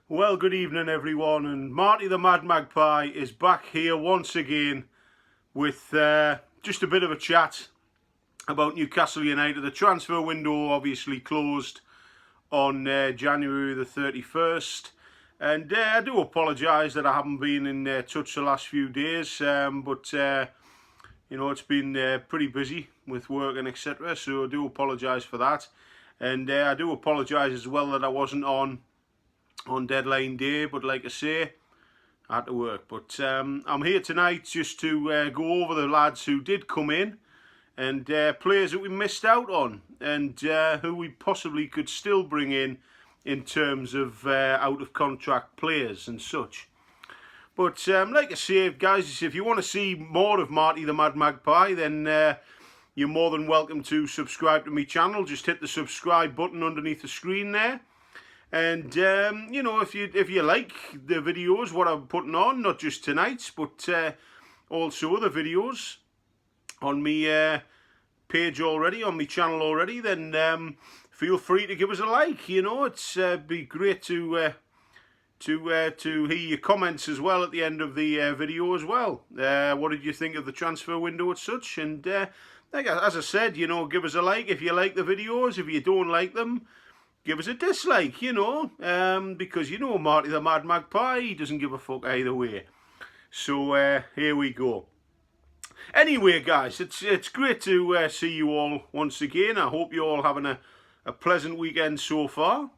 Well, good evening everyone, and Marty the Mad Magpie is back here once again with just a bit of a chat about Newcastle United. The transfer window obviously closed on January the 31st, and I do apologise that I haven't been in touch the last few days, but you know, it's been pretty busy with work and etc, so I do apologise for that, and I do apologise as well that I wasn't on deadline day, but like I say, I had to work. But I'm here tonight just to go over the lads who did come in and players that we missed out on, and who we possibly could still bring in terms of out of contract players and such. But like I say, guys, if you want to see more of Marty the Mad Magpie, then you're more than welcome to subscribe to my channel. Just hit the subscribe button underneath the screen there. And you know, if you like the videos what I'm putting on, not just tonight's, but also the videos on my page already, on my channel already, then feel free to give us a like. You know, it's be great to hear your comments as well at the end of the video as well. What did you think of the transfer window as such? And as I said, you know, give us a like if you like the videos. If you don't like them, give us a dislike, you know, because you know Marty the Mad Magpie, he doesn't give a fuck either way. So here we go. Anyway, guys, it's great to see you all once again. I hope you're all having a pleasant weekend so far.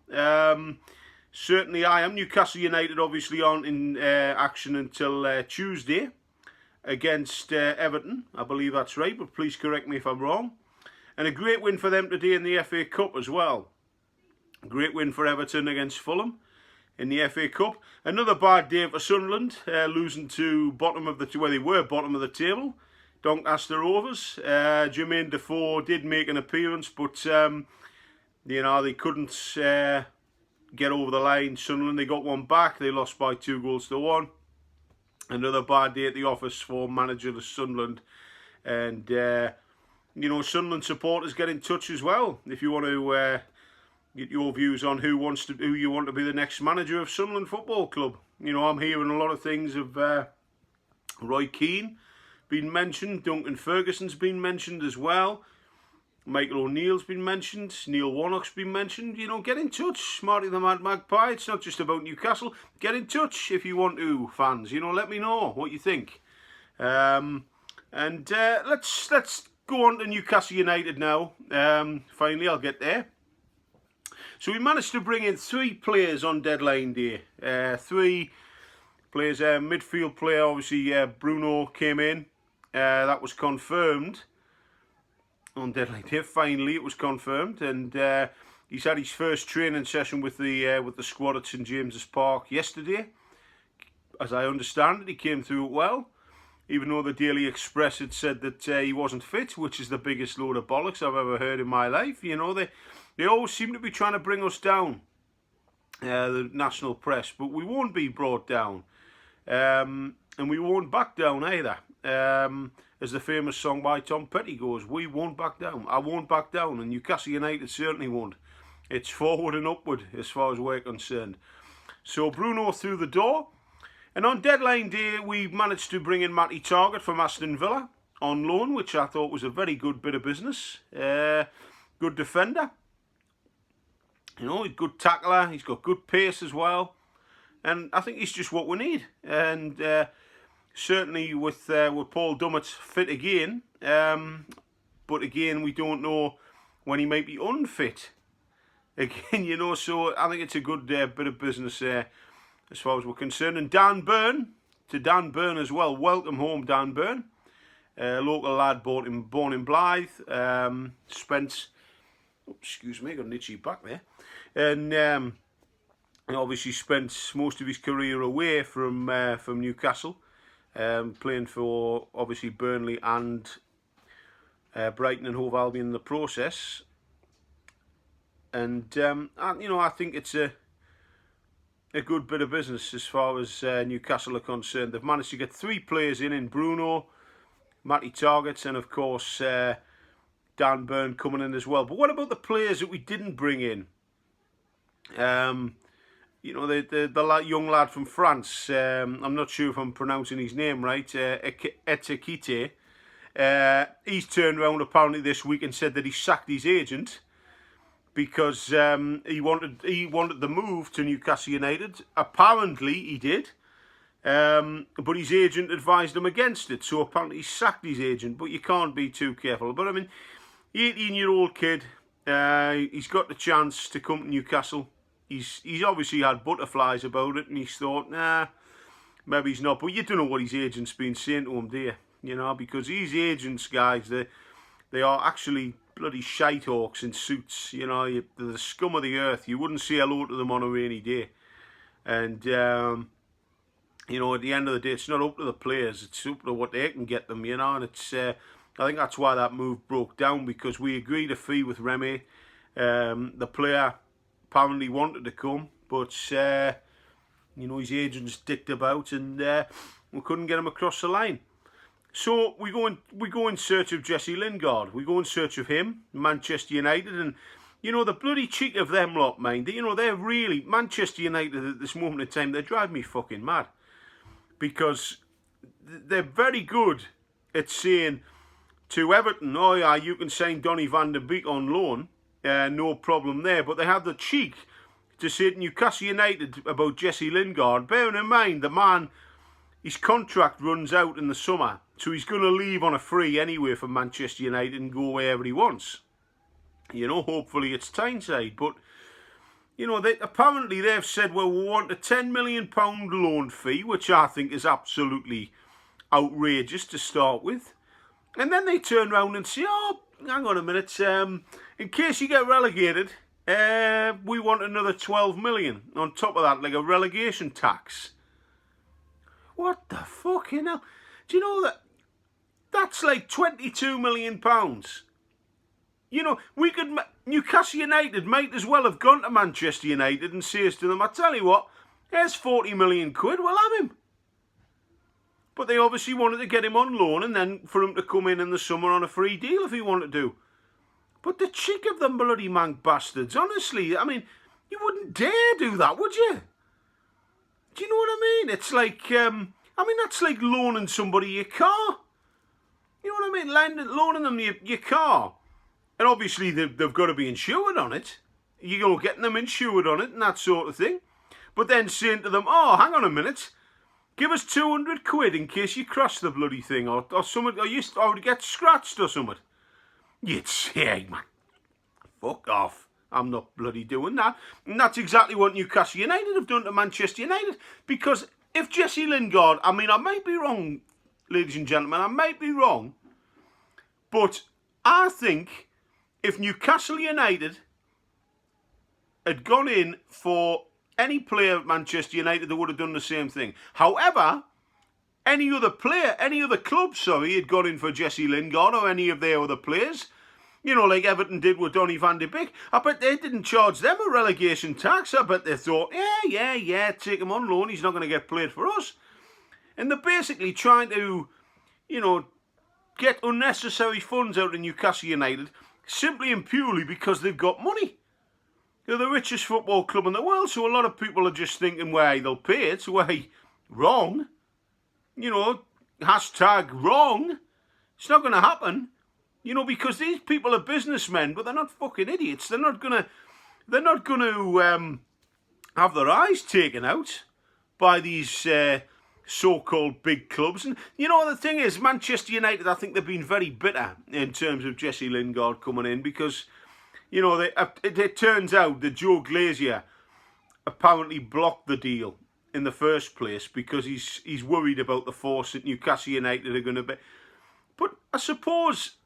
Certainly I am. Newcastle United obviously aren't in action until Tuesday against Everton. I believe that's right, but please correct me if I'm wrong. And a great win for them today in the FA Cup as well. Great win for Everton against Fulham in the FA Cup. Another bad day for Sunderland, losing to where they were bottom of the table, Doncaster Rovers. Jermaine Defoe did make an appearance, but you know, they couldn't get over the line. Sunderland, they got one back. They lost by 2-1. Another bad day at the office for manager of Sunderland, and you know, Sunderland supporters, get in touch as well if you want to get your views on who you want to be the next manager of Sunderland Football Club. You know, I'm hearing a lot of things of Roy Keane being mentioned, Duncan Ferguson's been mentioned as well, Michael O'Neill's been mentioned, Neil Warnock's been mentioned. You know, get in touch, Marty the Mad Magpie. It's not just about Newcastle. Get in touch if you want to, fans. You know, let me know what you think. And let's go on to Newcastle United now. Finally, I'll get there. So we managed to bring in 3 players on deadline day. 3 players, midfield player, obviously Bruno came in. That was confirmed on deadline day. Finally, it was confirmed, and he's had his first training session with the squad at St James's Park yesterday. As I understand it, he came through it well, even though the Daily Express had said that he wasn't fit, which is the biggest load of bollocks I've ever heard in my life. You know, they always seem to be trying to bring us down, the national press, but we won't be brought down, and we won't back down either. As the famous song by Tom Petty goes, we won't back down. I won't back down, and Newcastle United certainly won't. It's forward and upward as far as we're concerned. So Bruno through the door, and on deadline day we managed to bring in Matty Targett from Aston Villa on loan, which I thought was a very good bit of business. Good defender. You know, he's a good tackler, he's got good pace as well, and I think he's just what we need. And certainly with Paul Dummett fit again, but again we don't know when he might be unfit again, you know, so I think it's a good bit of business as far as we're concerned. And Dan Burn as well. Welcome home, Dan Burn. Local lad born in Blythe, spent... Oh, excuse me, got an itchy back there. And obviously spent most of his career away from Newcastle, playing for obviously Burnley and Brighton and Hove Albion in the process. And you know, I think it's a good bit of business as far as Newcastle are concerned. They've managed to get 3 players in Bruno, Matty Targett, and of course Dan Burn coming in as well. But what about the players that we didn't bring in? you know, the young lad from France. I'm not sure if I'm pronouncing his name right. Etekite. He's turned around apparently this week and said that he sacked his agent because he wanted the move to Newcastle United. Apparently he did, but his agent advised him against it. So apparently he sacked his agent. But you can't be too careful. But I mean, 18-year-old kid. He's got the chance to come to Newcastle. He's obviously had butterflies about it, and he's thought, nah, maybe he's not. But you don't know what his agent's been saying to him, do you? You know, because these agents, guys, they are actually bloody shitehawks in suits. You know, they're the scum of the earth. You wouldn't say hello to them on a rainy day. And, you know, at the end of the day, it's not up to the players. It's up to what they can get them, you know. And it's, I think that's why that move broke down, because we agreed a fee with Remy. The player apparently wanted to come, but you know, his agents dicked about, and we couldn't get him across the line. So we go in search of Jesse Lingard. We go in search of him, Manchester United, and you know, the bloody cheek of them lot, mind. You know, they're really Manchester United at this moment in time. They drive me fucking mad, because they're very good at saying to Everton, oh yeah, you can sign Donny van der Beek on loan. No problem there. But they have the cheek to say to Newcastle United about Jesse Lingard. Bearing in mind, the man, his contract runs out in the summer, so he's going to leave on a free anyway for Manchester United and go wherever he wants. You know, hopefully it's Tyneside. But, you know, apparently they've said, well, we want a £10 million loan fee, which I think is absolutely outrageous to start with. And then they turn around and say, oh, hang on a minute, in case you get relegated, we want another 12 million on top of that, like a relegation tax. What the fucking hell? Do you know that's like £22 million? You know, Newcastle United might as well have gone to Manchester United and says to them, I tell you what, here's 40 million quid, we'll have him. But they obviously wanted to get him on loan and then for him to come in the summer on a free deal if he wanted to. But the cheek of them bloody mank bastards, honestly, I mean, you wouldn't dare do that, would you? Do you know what I mean? It's like, that's like loaning somebody your car. You know what I mean? Loaning them your car. And obviously they've got to be insured on it. You're getting them insured on it and that sort of thing. But then saying to them, oh, hang on a minute, give us 200 quid in case you crash the bloody thing or something, or you get scratched or something. You'd say, hey, man, fuck off. I'm not bloody doing that. And that's exactly what Newcastle United have done to Manchester United. Because if Jesse Lingard, I mean, I might be wrong, ladies and gentlemen, I might be wrong, but I think if Newcastle United had gone in for any player at Manchester United, they would have done the same thing. However, any other club, had gone in for Jesse Lingard or any of their other players, you know, like Everton did with Donny van der Beek, I bet they didn't charge them a relegation tax. I bet they thought, yeah, take him on loan, he's not going to get played for us. And they're basically trying to, you know, get unnecessary funds out of Newcastle United simply and purely because they've got money. They're the richest football club in the world, so a lot of people are just thinking, well, they'll pay it. Well, wrong. You know, hashtag wrong. It's not going to happen. You know, because these people are businessmen, but they're not fucking idiots. They're not gonna have their eyes taken out by these so-called big clubs. And you know, the thing is, Manchester United, I think they've been very bitter in terms of Jesse Lingard coming in because, you know, it turns out that Joe Glazier apparently blocked the deal in the first place because he's worried about the force that Newcastle United are going to be. But I suppose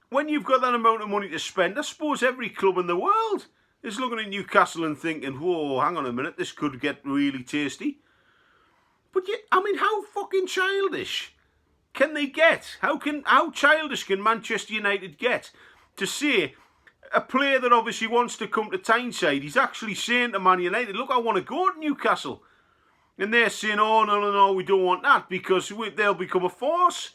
when you've got that amount of money to spend, I suppose every club in the world is looking at Newcastle and thinking, whoa, hang on a minute, this could get really tasty. But I mean, how fucking childish can they get? How childish can Manchester United get to say a player that obviously wants to come to Tyneside, he's actually saying to Man United, look, I want to go to Newcastle. And they're saying, oh, no, we don't want that because they'll become a force.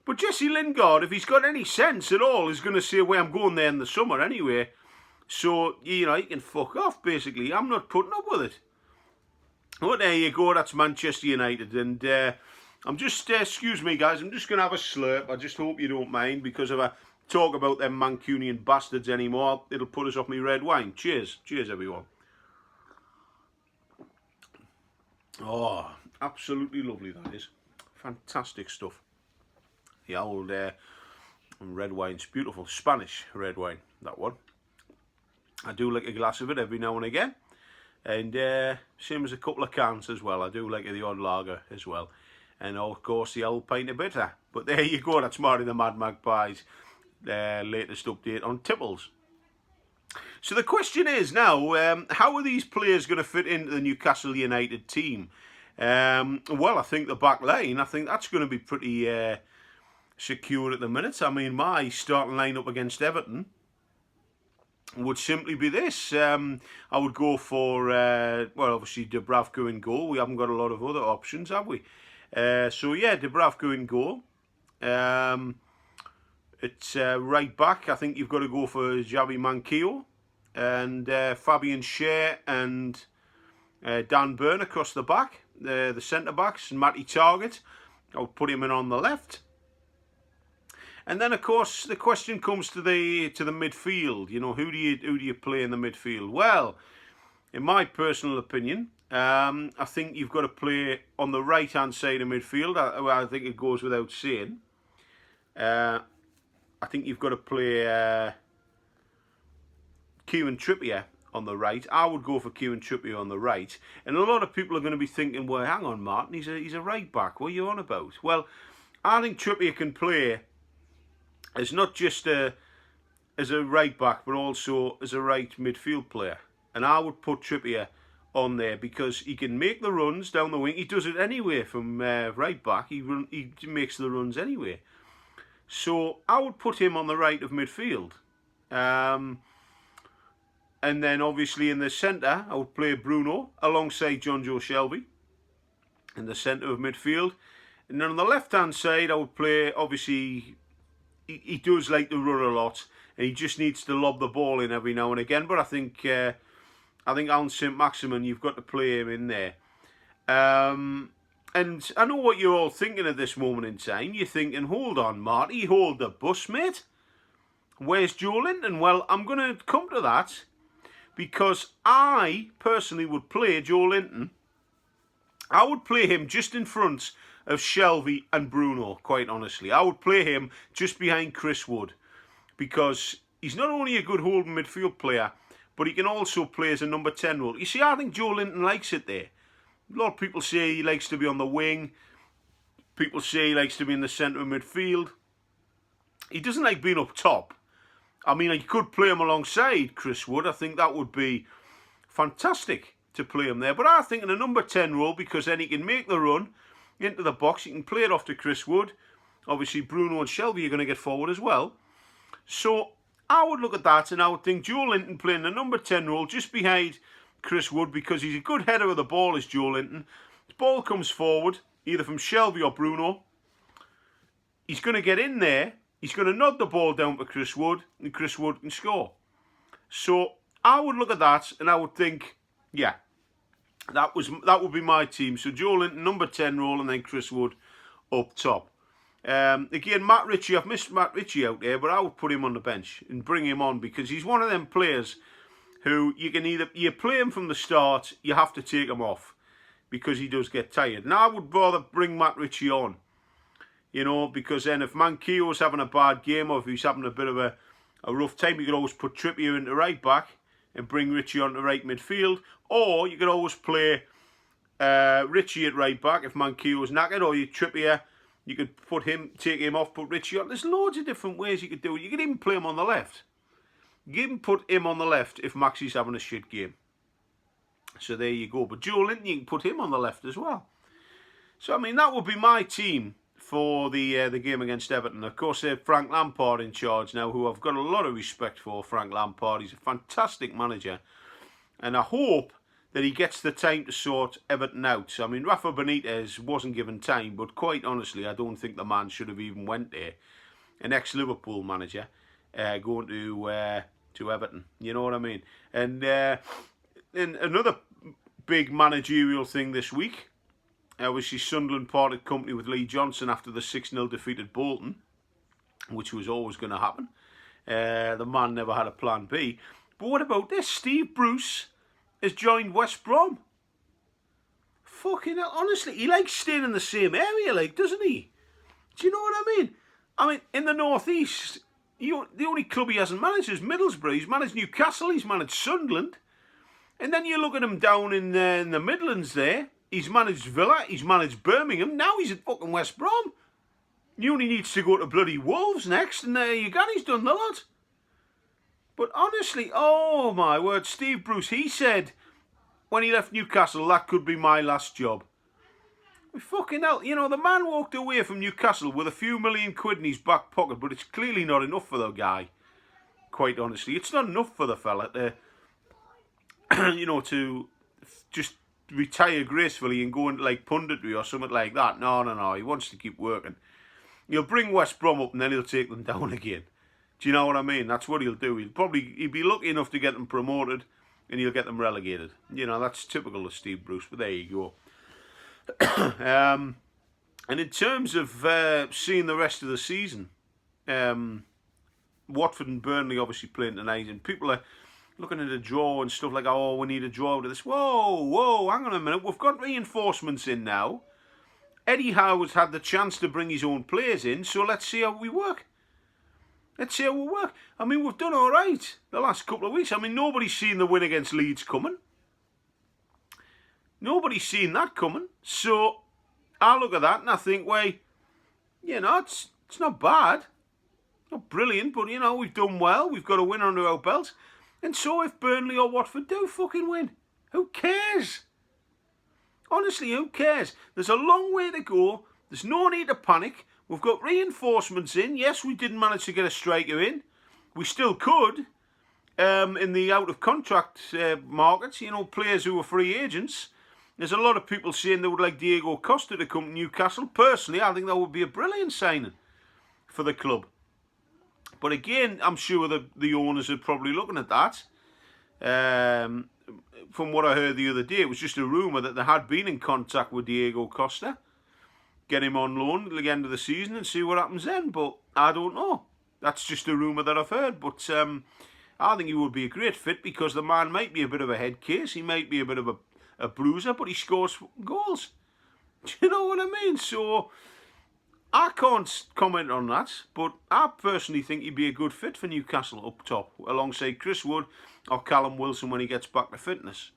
But Jesse Lingard, if he's got any sense at all, is going to say, well, I'm going there in the summer anyway. So, you know, he can fuck off, basically. I'm not putting up with it. Well, there you go. That's Manchester United. And I'm just, excuse me, guys, I'm just going to have a slurp. I just hope you don't mind, because if I talk about them Mancunian bastards anymore, it'll put us off me red wine. Cheers. Cheers, everyone. Oh, absolutely lovely, that is. Fantastic stuff. The old red wine's beautiful. Spanish red wine, that one. I do like a glass of it every now and again. And same as a couple of cans as well. I do like the odd lager as well. And of course the old pint of bitter. But there you go, that's Marty the Mad Magpie's latest update on Tipples. So the question is now, how are these players going to fit into the Newcastle United team? Well, I think the back line, I think that's going to be pretty secure at the minute. I mean, my starting lineup against Everton would simply be this. I would go for, well, obviously Dubravka in goal. We haven't got a lot of other options, have we? So yeah, Dubravka in goal. It's right back. I think you've got to go for Javi Manquillo and Fabian Schär and Dan Burn across the back. The centre backs, and Matty Targett. I would put him in on the left. And then, of course, the question comes to the midfield. You know, who do you play in the midfield? Well, in my personal opinion, I think you've got to play on the right-hand side of midfield. I think it goes without saying. I think you've got to play Kieran Trippier on the right. I would go for Kieran Trippier on the right. And a lot of people are going to be thinking, well, hang on, Martin, he's a right back. What are you on about? Well, I think Trippier can play as not just as a right back, but also as a right midfield player. And I would put Trippier on there because he can make the runs down the wing. He does it anyway from right back. He makes the runs anyway. So I would put him on the right of midfield. And then obviously in the centre, I would play Bruno alongside John Joe Shelby in the centre of midfield. And then on the left-hand side, I would play, obviously, he does like to run a lot, and he just needs to lob the ball in every now and again. But I think Alan St-Maximin, you've got to play him in there. And I know what you're all thinking at this moment in time. You're thinking, hold on, Marty, hold the bus, mate. Where's Joe Linton? Well, I'm going to come to that, because I personally would play Joe Linton. I would play him just in front of Shelby and Bruno, quite honestly. I would play him just behind Chris Wood, because he's not only a good holding midfield player, but he can also play as a number 10 role. You see, I think Joe Linton likes it there. A lot of people say he likes to be on the wing. People say he likes to be in the centre of midfield. He doesn't like being up top. I mean, you could play him alongside Chris Wood. I think that would be fantastic to play him there. But I think in a number 10 role, because then he can make the run into the box. He can play it off to Chris Wood. Obviously, Bruno and Shelby are going to get forward as well. So I would look at that, and I would think Joe Linton playing the number 10 role just behind Chris Wood, because he's a good header of the ball, is Joe Linton. The ball comes forward, either from Shelby or Bruno. He's going to get in there. He's going to nod the ball down to Chris Wood, and Chris Wood can score. So I would look at that, and I would think, yeah, that would be my team. So Joe Linton, number 10 role, and then Chris Wood up top. Again, Matt Ritchie, I've missed Matt Ritchie out there, but I would put him on the bench and bring him on, because he's one of them players who you can you play him from the start, you have to take him off, because he does get tired. Now I would rather bring Matt Ritchie on, you know, because then if Manquillo's having a bad game, or if he's having a bit of a rough time, you could always put Trippier into right back and bring Ritchie on to right midfield. Or you could always play Ritchie at right back if Manquillo's knackered, or Trippier, you could take him off, put Ritchie on. There's loads of different ways you could do it. You could even play him on the left. You can even put him on the left if Maxi's having a shit game. So there you go. But Joe Linton, you can put him on the left as well. So, I mean, that would be my team for the game against Everton. Of course, they have Frank Lampard in charge now, who I've got a lot of respect for. Frank Lampard, he's a fantastic manager. And I hope that he gets the time to sort Everton out. I mean, Rafa Benitez wasn't given time, but quite honestly, I don't think the man should have even went there. An ex-Liverpool manager going to Everton. You know what I mean? And another big managerial thing this week. Obviously, Sunderland parted company with Lee Johnson after the 6-0 defeat at Bolton, which was always going to happen. The man never had a plan B. But what about this? Steve Bruce has joined West Brom. Fucking hell, honestly, he likes staying in the same area, like, doesn't he? Do you know what I mean? I mean, in the North East, the only club he hasn't managed is Middlesbrough. He's managed Newcastle, he's managed Sunderland. And then you look at him down in the Midlands there. He's managed Villa, he's managed Birmingham. Now he's at fucking West Brom. He only needs to go to bloody Wolves next, and there you go, he's done the lot. But honestly, oh my word, Steve Bruce, he said when he left Newcastle, that could be my last job. Fucking hell, you know, the man walked away from Newcastle with a few million quid in his back pocket, but it's clearly not enough for the guy. Quite honestly, it's not enough for the fella to, you know, to just retire gracefully and go into like punditry or something like that. No, he wants to keep working. He'll bring West Brom up and then he'll take them down again. Do you know what I mean? That's what he'll do. He'll be lucky enough to get them promoted and he'll get them relegated. You know, that's typical of Steve Bruce, but there you go. And in terms of seeing the rest of the season, Watford and Burnley obviously playing tonight, and people are looking at a draw and stuff like, oh, we need a draw out of this. Whoa, hang on a minute. We've got reinforcements in now. Eddie Howe's had the chance to bring his own players in, so let's see how we work. I mean, we've done all right the last couple of weeks. I mean, nobody's seen the win against Leeds coming. Nobody's seen that coming. So I look at that and I think, well, you know, it's not bad. Not brilliant, but, you know, we've done well. We've got a win under our belts. And so if Burnley or Watford do fucking win, who cares? Honestly, who cares? There's a long way to go. There's no need to panic. We've got reinforcements in. Yes, we didn't manage to get a striker in. We still could. In the out-of-contract markets, you know, players who are free agents. There's a lot of people saying they would like Diego Costa to come to Newcastle. Personally, I think that would be a brilliant signing for the club. But again, I'm sure the owners are probably looking at that. From what I heard the other day, it was just a rumour that they had been in contact with Diego Costa. Get him on loan at the end of the season and see what happens then. But I don't know. That's just a rumour that I've heard. But I think he would be a great fit because the man might be a bit of a head case. He might be a bit of a bruiser, but he scores goals. Do you know what I mean? So I can't comment on that, but I personally think he'd be a good fit for Newcastle up top, alongside Chris Wood or Callum Wilson when he gets back to fitness.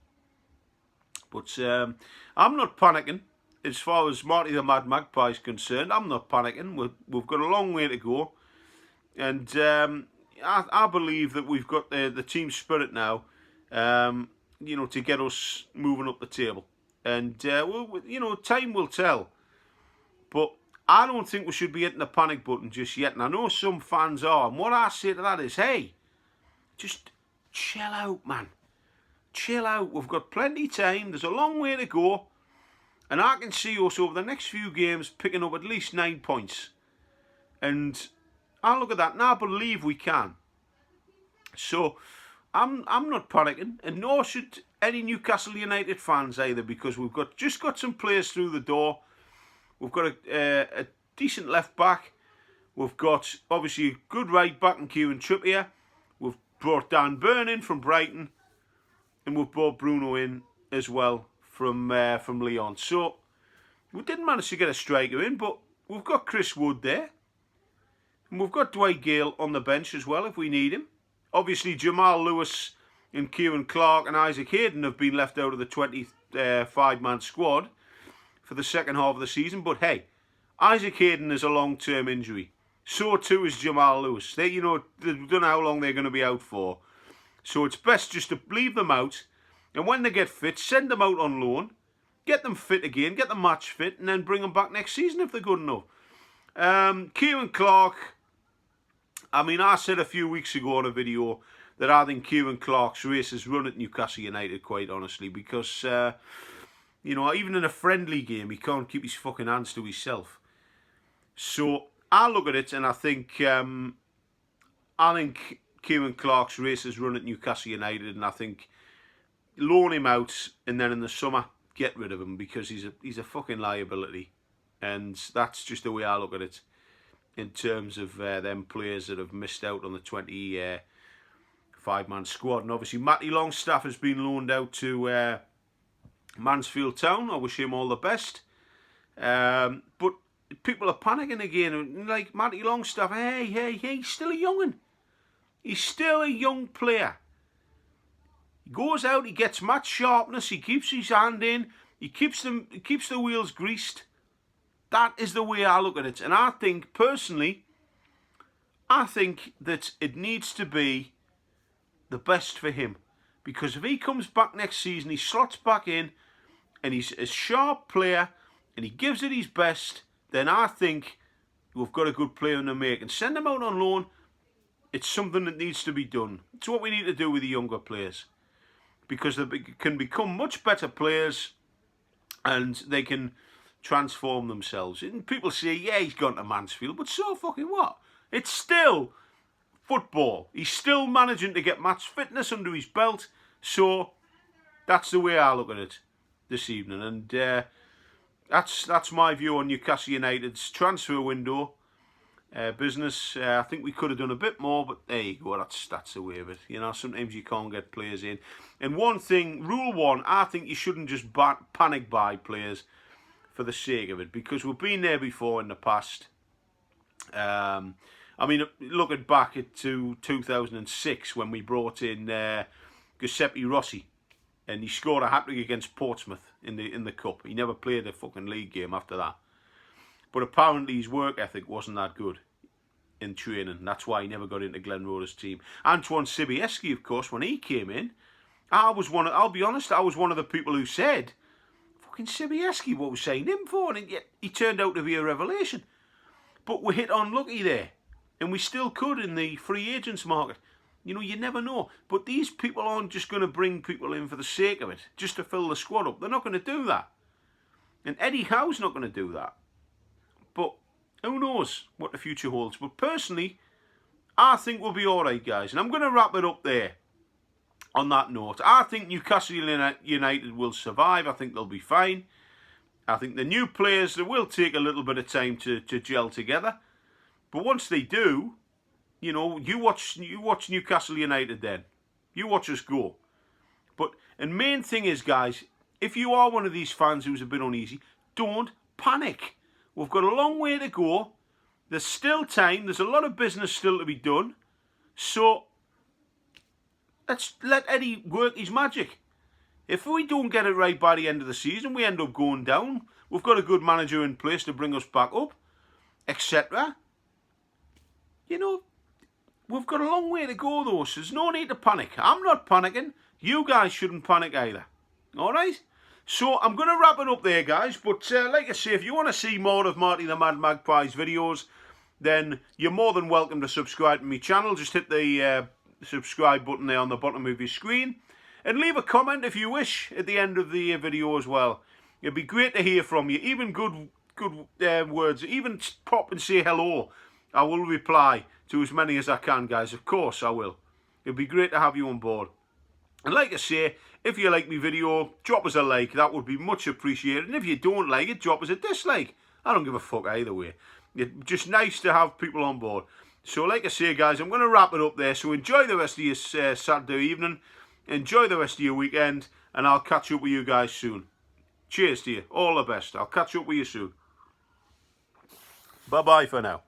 But I'm not panicking. As far as Marty the Mad Magpie is concerned, I'm not panicking. We've got a long way to go. And I believe that we've got the team spirit now, you know, to get us moving up the table. And, you know, time will tell. But I don't think we should be hitting the panic button just yet. And I know some fans are. And what I say to that is, hey, just chill out, man. Chill out. We've got plenty of time. There's a long way to go. And I can see us over the next few games picking up at least 9 points. And I look at that and I believe we can. So I'm not panicking, and nor should any Newcastle United fans either, because we've just got some players through the door. We've got a decent left back. We've got obviously a good right back in Kieran Trippier. We've brought Dan Burn in from Brighton, and we've brought Bruno in as well from Lyon. So we didn't manage to get a striker in, but we've got Chris Wood there, and we've got Dwight Gale on the bench as well if we need him. Obviously, Jamal Lewis and Kieran Clark and Isaac Hayden have been left out of the 25-man squad for the second half of the season. But hey, Isaac Hayden is a long-term injury. So too is Jamal Lewis. They don't know how long they're going to be out for. So it's best just to leave them out. And when they get fit, send them out on loan. Get them fit again. Get them match fit. And then bring them back next season if they're good enough. Kieran Clark. I mean, I said a few weeks ago on a video that I think Kieran Clark's race is run at Newcastle United, quite honestly, because, you know, even in a friendly game, he can't keep his fucking hands to himself. So I look at it and I think Kieran Clark's race is run at Newcastle United, and I think loan him out, and then in the summer get rid of him, because he's a fucking liability, and that's just the way I look at it. In terms of them players that have missed out on the 25-man squad. And obviously Matty Longstaff has been loaned out to Mansfield Town. I wish him all the best. But people are panicking again. Like, Matty Longstaff, hey, he's still a young'un. He's still a young player. He goes out, he gets match sharpness, he keeps his hand in, he keeps the wheels greased. That is the way I look at it. And I think, personally, that it needs to be the best for him. Because if he comes back next season, he slots back in, and he's a sharp player, and he gives it his best, then I think we've got a good player in the making. Send him out on loan. It's something that needs to be done. It's what we need to do with the younger players. Because they can become much better players, and they can transform themselves. And people say, yeah, he's gone to Mansfield, but so fucking what? It's still football. He's still managing to get match fitness under his belt. So that's the way I look at it this evening. And that's my view on Newcastle United's transfer window business. I think we could have done a bit more, but there you go. That's the way of it. You know, sometimes you can't get players in. And one thing, rule one, I think you shouldn't just panic buy players for the sake of it, because we've been there before in the past. I mean, looking back to 2006 when we brought in Giuseppe Rossi, and he scored a hat-trick against Portsmouth in the cup. He never played a fucking league game after that. But apparently his work ethic wasn't that good in training. That's why he never got into Glenn Roder's team. Antoine Sibieski, of course, when he came in, I'll be honest, I was one of the people who said, fucking Sibieski, what was saying him for? And yet he turned out to be a revelation. But we hit unlucky there. And we still could in the free agents market. You know, you never know. But these people aren't just going to bring people in for the sake of it, just to fill the squad up. They're not going to do that. And Eddie Howe's not going to do that. But who knows what the future holds. But personally, I think we'll be all right, guys. And I'm going to wrap it up there on that note. I think Newcastle United will survive. I think they'll be fine. I think the new players, they will take a little bit of time to gel together. But once they do, you know, you watch Newcastle United then. You watch us go. And main thing is, guys, if you are one of these fans who's a bit uneasy, don't panic. We've got a long way to go. There's still time. There's a lot of business still to be done. So let's let Eddie work his magic. If we don't get it right by the end of the season, we end up going down. We've got a good manager in place to bring us back up, etc. You know, we've got a long way to go, though, so there's no need to panic. I'm not panicking. You guys shouldn't panic either. All right? So I'm going to wrap it up there, guys. But like I say, if you want to see more of Marty the Mad Magpie's videos, then you're more than welcome to subscribe to my channel. Just hit the subscribe button there on the bottom of your screen. And leave a comment if you wish at the end of the video as well. It'd be great to hear from you. Even good words. Even pop and say hello. I will reply to as many as I can, guys. Of course I will. It'd be great to have you on board. And like I say, if you like my video, drop us a like. That would be much appreciated. And if you don't like it, drop us a dislike. I don't give a fuck either way. It's just nice to have people on board. So like I say, guys, I'm going to wrap it up there. So enjoy the rest of your Saturday evening. Enjoy the rest of your weekend. And I'll catch up with you guys soon. Cheers to you. All the best. I'll catch up with you soon. Bye-bye for now.